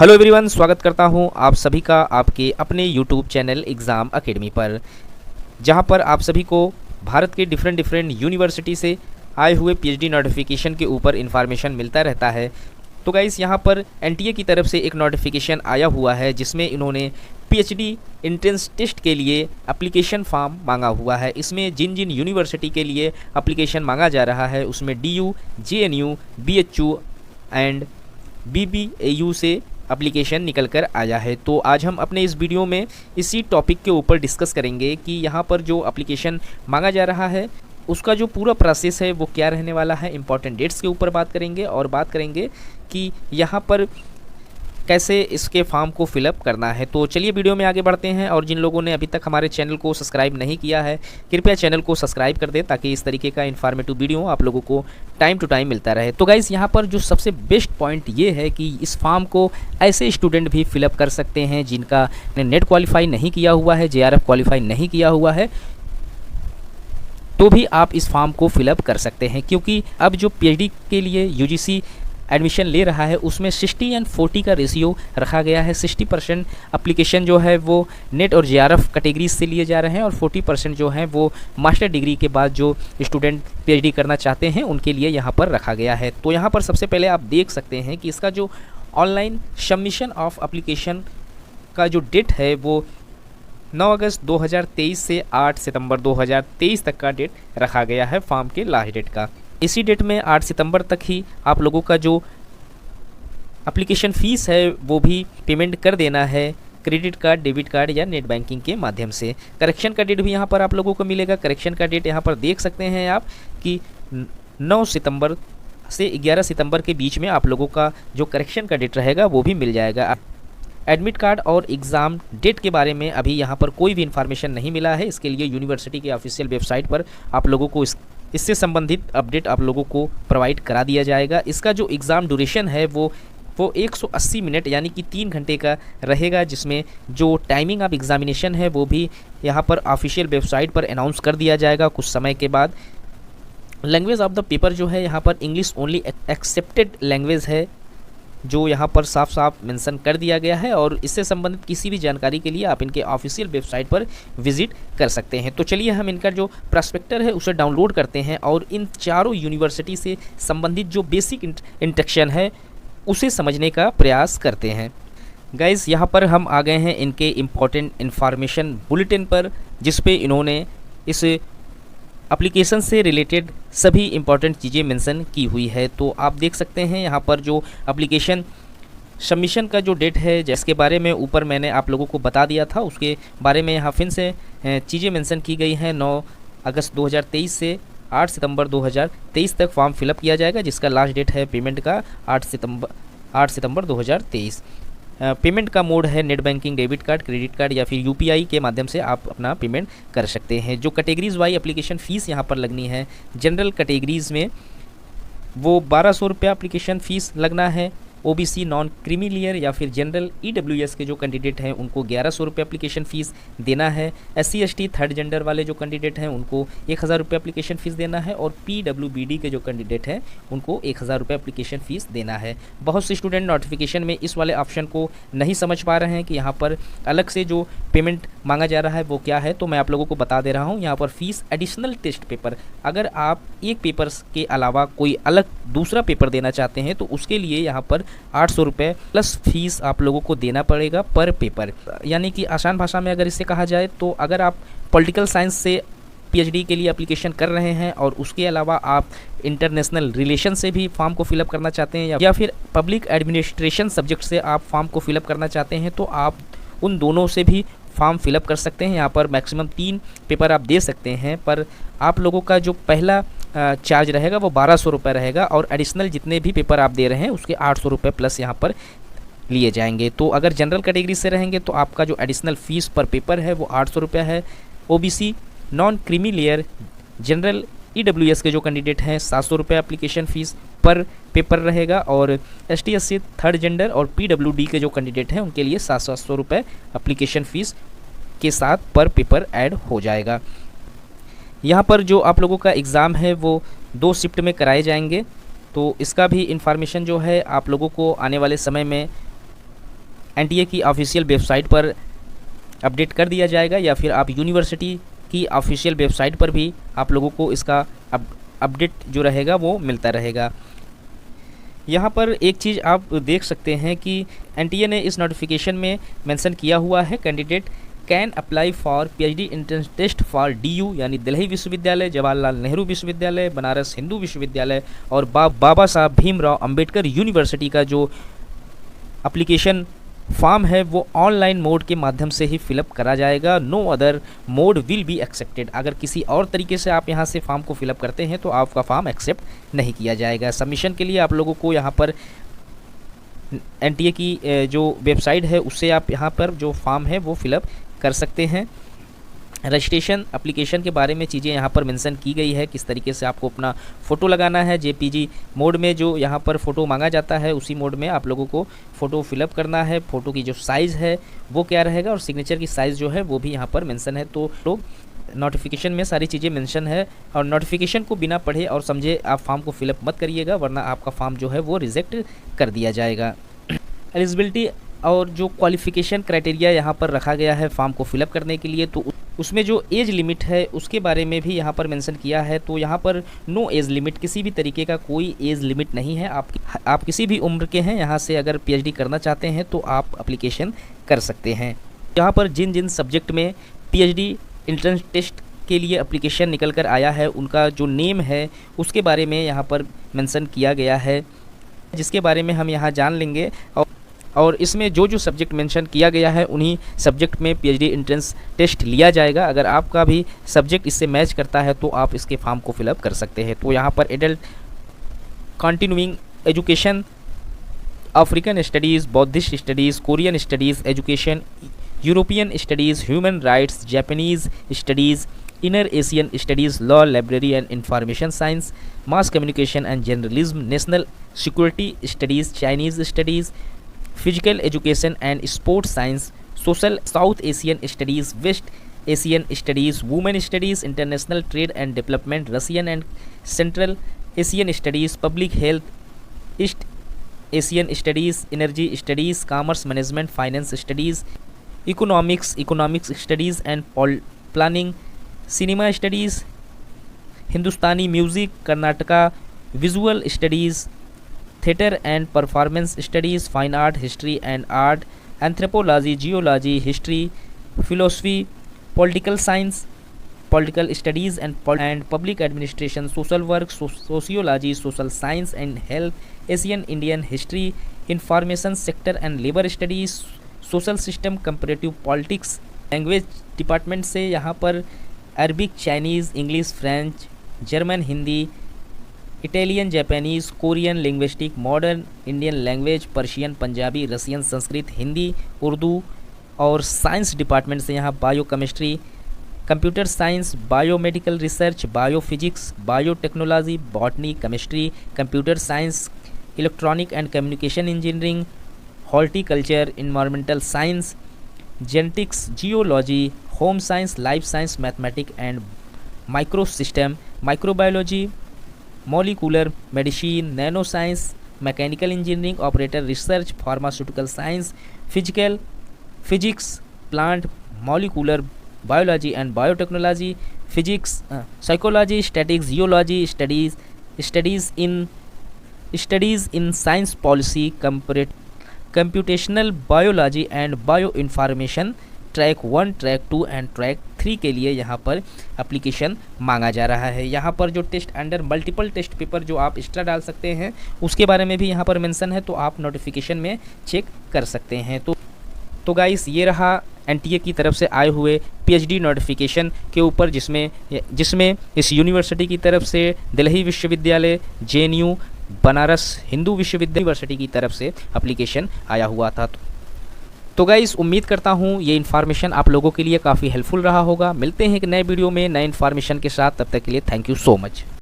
Hello everyone, स्वागत करता हूं आप सभी का आपके अपने यूट्यूब चैनल एग्ज़ाम एकेडमी पर, जहां पर आप सभी को भारत के डिफरेंट यूनिवर्सिटी से आए हुए पीएचडी नोटिफिकेशन के ऊपर इन्फॉर्मेशन मिलता रहता है। तो गाइस, यहां पर एनटीए की तरफ से एक नोटिफिकेशन आया हुआ है जिसमें इन्होंने पीएचडी एंट्रेंस टेस्ट के लिए एप्लीकेशन फॉर्म मांगा हुआ है। इसमें जिन जिन यूनिवर्सिटी के लिए एप्लीकेशन मांगा जा रहा है उसमें DU, JNU, BHU and BBAU से एप्लीकेशन निकल कर आया है। तो आज हम अपने इस वीडियो में इसी टॉपिक के ऊपर डिस्कस करेंगे कि यहाँ पर जो एप्लीकेशन मांगा जा रहा है उसका जो पूरा प्रोसेस है वो क्या रहने वाला है। इंपॉर्टेंट डेट्स के ऊपर बात करेंगे और बात करेंगे कि यहाँ पर कैसे इसके फॉर्म को फिलअप करना है। तो चलिए वीडियो में आगे बढ़ते हैं, और जिन लोगों ने अभी तक हमारे चैनल को सब्सक्राइब नहीं किया है कृपया चैनल को सब्सक्राइब कर दें ताकि इस तरीके का इन्फॉर्मेटिव वीडियो आप लोगों को टाइम टू टाइम मिलता रहे। तो गाइस, यहाँ पर जो सबसे बेस्ट पॉइंट ये है कि इस फॉर्म को ऐसे स्टूडेंट भी फिलअप कर सकते हैं जिनका नेट क्वालिफाई नहीं किया हुआ है, जेआरएफ क्वालिफाई नहीं किया हुआ है, तो भी आप इस फॉर्म को फिलअप कर सकते हैं। क्योंकि अब जो पीएचडी के लिए यूजीसी एडमिशन ले रहा है उसमें 60 एंड 40 का रेशियो रखा गया है। 60% एप्लीकेशन जो है वो नेट और जेआरएफ कैटेगरीज से लिए जा रहे हैं और 40% जो है वो मास्टर डिग्री के बाद जो स्टूडेंट पीएचडी करना चाहते हैं उनके लिए यहाँ पर रखा गया है। तो यहाँ पर सबसे पहले आप देख सकते हैं कि इसका जो ऑनलाइन सबमिशन ऑफ एप्लीकेशन का जो डेट है वो 9 अगस्त 2023 से 8 सितंबर 2023 तक का डेट रखा गया है फॉर्म के लास्ट डेट का। इसी डेट में 8 सितंबर तक ही आप लोगों का जो एप्लीकेशन फ़ीस है वो भी पेमेंट कर देना है क्रेडिट कार्ड, डेबिट कार्ड या नेट बैंकिंग के माध्यम से। करेक्शन का डेट भी यहाँ पर आप लोगों को मिलेगा। करेक्शन का डेट यहाँ पर देख सकते हैं आप कि 9 सितंबर से 11 सितंबर के बीच में आप लोगों का जो करेक्शन का डेट रहेगा वो भी मिल जाएगा। एडमिट कार्ड और एग्ज़ाम डेट के बारे में अभी यहाँ पर कोई भी इन्फॉर्मेशन नहीं मिला है। इसके लिए यूनिवर्सिटी की ऑफिशियल वेबसाइट पर आप लोगों को इससे संबंधित अपडेट आप लोगों को प्रोवाइड करा दिया जाएगा। इसका जो एग्ज़ाम ड्यूरेशन है वो 180 मिनट यानी कि 3 घंटे का रहेगा, जिसमें जो टाइमिंग ऑफ एग्जामिनेशन है वो भी यहाँ पर ऑफिशियल वेबसाइट पर अनाउंस कर दिया जाएगा कुछ समय के बाद। लैंग्वेज ऑफ द पेपर जो है यहाँ पर इंग्लिश ओनली एक्सेप्टेड लैंग्वेज है, जो यहाँ पर साफ साफ मेंशन कर दिया गया है। और इससे संबंधित किसी भी जानकारी के लिए आप इनके ऑफिशियल वेबसाइट पर विजिट कर सकते हैं। तो चलिए हम इनका जो प्रॉस्पेक्टर है उसे डाउनलोड करते हैं और इन चारों यूनिवर्सिटी से संबंधित जो बेसिक इंस्ट्रक्शन है उसे समझने का प्रयास करते हैं। गाइस, यहाँ पर हम आ गए हैं इनके इम्पॉर्टेंट इन्फॉर्मेशन बुलेटिन पर, जिस पे इन्होंने इस एप्लीकेशन से रिलेटेड सभी इंपॉर्टेंट चीज़ें मेंशन की हुई है। तो आप देख सकते हैं यहाँ पर जो एप्लीकेशन सबमिशन का जो डेट है जिसके बारे में ऊपर मैंने आप लोगों को बता दिया था, उसके बारे में यहाँ फिर से चीज़ें मेंशन की गई हैं। 9 अगस्त 2023 से 8 सितंबर 2023 तक फॉर्म फिलअप किया जाएगा, जिसका लास्ट डेट है पेमेंट का 8 सितंबर 2023। पेमेंट का मोड है net banking, debit card, credit card या फिर यूपीआई के माध्यम से आप अपना पेमेंट कर सकते हैं। जो कैटेगरीज वाइज एप्लीकेशन फ़ीस यहाँ पर लगनी है, जनरल कैटेगरीज़ में वो 1200 रुपया एप्लीकेशन फ़ीस लगना है। ओबीसी, नॉन क्रीमी लेयर या फिर जनरल ईडब्ल्यूएस के जो कैंडिडेट हैं उनको 1100 रुपये एप्लीकेशन फ़ीस देना है। एससी एसटी थर्ड जेंडर वाले जो कैंडिडेट हैं उनको 1000 रुपये एप्लीकेशन फ़ीस देना है। और पीडब्ल्यूबीडी के जो कैंडिडेट हैं उनको 1000 रुपये एप्लीकेशन फ़ीस देना है। बहुत से स्टूडेंट नोटिफिकेशन में इस वाले ऑप्शन को नहीं समझ पा रहे हैं कि यहाँ पर अलग से जो पेमेंट मांगा जा रहा है वो क्या है, तो मैं आप लोगों को बता दे रहा हूँ। यहाँ पर फ़ीस एडिशनल टेस्ट पेपर, अगर आप एक पेपर के अलावा कोई अलग दूसरा पेपर देना चाहते हैं तो उसके लिए यहाँ पर 800 रुपये प्लस फीस आप लोगों को देना पड़ेगा पर पेपर। यानी कि आसान भाषा में अगर इसे कहा जाए तो अगर आप पॉलिटिकल साइंस से पीएचडी के लिए एप्लीकेशन कर रहे हैं और उसके अलावा आप इंटरनेशनल रिलेशन से भी फॉर्म को फिलअप करना चाहते हैं या फिर पब्लिक एडमिनिस्ट्रेशन सब्जेक्ट से आप फॉर्म को फिलअप करना चाहते हैं तो आप उन दोनों से भी फॉर्म फिलअप कर सकते हैं। यहाँ पर मैक्सिमम 3 पेपर आप दे सकते हैं, पर आप लोगों का जो पहला चार्ज रहेगा वो 1200 रुपये रहेगा और एडिशनल जितने भी पेपर आप दे रहे हैं उसके 800 रुपये प्लस यहाँ पर लिए जाएंगे। तो अगर जनरल कैटेगरी से रहेंगे तो आपका जो एडिशनल फ़ीस पर पेपर है वो 800 रुपये है। OBC, non creamy layer, general EWS के जो कैंडिडेट हैं 700 रुपये एप्लीकेशन फ़ीस पर पेपर रहेगा। और एसटी एससी थर्ड जेंडर और पीडब्ल्यूडी के जो कैंडिडेट हैं उनके लिए 700 रुपये एप्लीकेशन फ़ीस के साथ पर पेपर ऐड हो जाएगा। यहाँ पर जो आप लोगों का एग्ज़ाम है वो 2 शिफ्ट में कराए जाएंगे। तो इसका भी इन्फॉर्मेशन जो है आप लोगों को आने वाले समय में एनटीए की ऑफिशियल वेबसाइट पर अपडेट कर दिया जाएगा, या फिर आप यूनिवर्सिटी की ऑफिशियल वेबसाइट पर भी आप लोगों को इसका अपडेट जो रहेगा वो मिलता रहेगा। यहाँ पर एक चीज़ आप देख सकते हैं कि एनटीए ने इस नोटिफिकेशन में मेंशन किया हुआ है, candidate can apply for PhD entrance test for DU यानी दिल्ली विश्वविद्यालय, जवाहरलाल नेहरू विश्वविद्यालय, बनारस हिंदू विश्वविद्यालय और बाबा साहब भीमराव अंबेडकर यूनिवर्सिटी का जो एप्लीकेशन फॉर्म है वो ऑनलाइन मोड के माध्यम से ही फिलअप करा जाएगा। No other mode will be accepted. अगर किसी और तरीके से आप यहाँ से फॉर्म को फिलअप करते हैं तो आपका फॉर्म एक्सेप्ट नहीं किया जाएगा। सबमिशन के लिए आप लोगों को यहाँ पर एनटीए की जो वेबसाइट है उससे आप यहाँ पर जो फॉर्म है वो फिलअप कर सकते हैं। रजिस्ट्रेशन एप्लीकेशन के बारे में चीज़ें यहाँ पर मेंशन की गई है, किस तरीके से आपको अपना फ़ोटो लगाना है। जेपीजी मोड में जो यहाँ पर फ़ोटो मांगा जाता है उसी मोड में आप लोगों को फ़ोटो फिलअप करना है। फ़ोटो की जो साइज़ है वो क्या रहेगा और सिग्नेचर की साइज़ जो है वो भी यहाँ पर मेंशन है। तो नोटिफिकेशन में सारी चीज़ें मेंशन है और नोटिफिकेशन को बिना पढ़े और समझे आप फॉर्म को फिलअप मत करिएगा, वरना आपका फॉर्म जो है वो रिजेक्ट कर दिया जाएगा। एलिजिबिलिटी और जो क्वालिफ़िकेशन क्राइटेरिया यहाँ पर रखा गया है फॉर्म को फिलअप करने के लिए, तो उसमें जो एज लिमिट है उसके बारे में भी यहाँ पर मेंशन किया है। तो यहाँ पर नो एज लिमिट, किसी भी तरीके का कोई एज लिमिट नहीं है। आप किसी भी उम्र के हैं, यहाँ से अगर पीएचडी करना चाहते हैं तो आप एप्लीकेशन कर सकते हैं। यहाँ पर जिन जिन सब्जेक्ट में पीएचडी एंट्रेंस टेस्ट के लिए एप्लीकेशन निकल कर आया है उनका जो नेम है उसके बारे में यहाँ पर मेंशन किया गया है, जिसके बारे में हम यहाँ जान लेंगे। और इसमें जो जो सब्जेक्ट मेंशन किया गया है उन्हीं सब्जेक्ट में पीएचडी एंट्रेंस टेस्ट लिया जाएगा। अगर आपका भी सब्जेक्ट इससे मैच करता है तो आप इसके फॉर्म को फिलअप कर सकते हैं। तो यहाँ पर adult continuing education, African studies, Buddhist studies, Korean studies, education, European studies, human rights, Japanese studies, inner Asian studies, law, library and information science, mass communication and journalism, national security studies, Chinese studies, physical education and sports science, social south Asian studies, west Asian studies, women studies, international trade and development, Russian and central Asian studies, public health, east Asian studies, energy studies, commerce management, finance studies, economics studies and planning, cinema studies, Hindustani music, Karnataka, visual studies, theatre and performance studies, fine art, history and art, anthropology, geology, history, philosophy, political science, political studies and public administration, social work, sociology, social science and health, Asian Indian history, information sector and labour studies, social system, comparative politics. Language department से यहाँ पर Arabic, Chinese, English, French, German, Hindi, Italian, Japanese, Korean, linguistic, modern Indian language, Persian, Punjabi, Russian, Sanskrit, Hindi, Urdu. और science department से यहाँ bio chemistry, computer science, biomedical research, biophysics, biotechnology, botany, chemistry, computer science, electronic and communication engineering, horticulture, environmental science, genetics, geology, home science, life science, mathematics and micro system, microbiology, molecular medicine, nano science, mechanical engineering, operator research, pharmaceutical science, physics, plant molecular biology and biotechnology, physics, psychology, statics, geology, studies in science policy, computational biology and bio information, track 1, track 2 and track 3 के लिए यहाँ पर application मांगा जा रहा है। यहाँ पर जो test under multiple test paper जो आप एक्स्ट्रा डाल सकते हैं उसके बारे में भी यहाँ पर मेंशन है, तो आप नोटिफिकेशन में चेक कर सकते हैं। तो गाइस ये रहा एनटीए की तरफ से आए हुए पीएचडी नोटिफिकेशन के ऊपर, जिसमें इस यूनिवर्सिटी की तरफ से दिल्ली विश्वविद्यालय, जेएनयू, बनारस हिंदू विश्वविद्यालय यूनिवर्सिटी की तरफ से एप्लीकेशन आया हुआ था। तो गाइस उम्मीद करता हूँ ये इन्फॉर्मेशन आप लोगों के लिए काफ़ी हेल्पफुल रहा होगा। मिलते हैं एक नए वीडियो में नए इन्फॉर्मेशन के साथ, तब तक के लिए थैंक यू सो मच।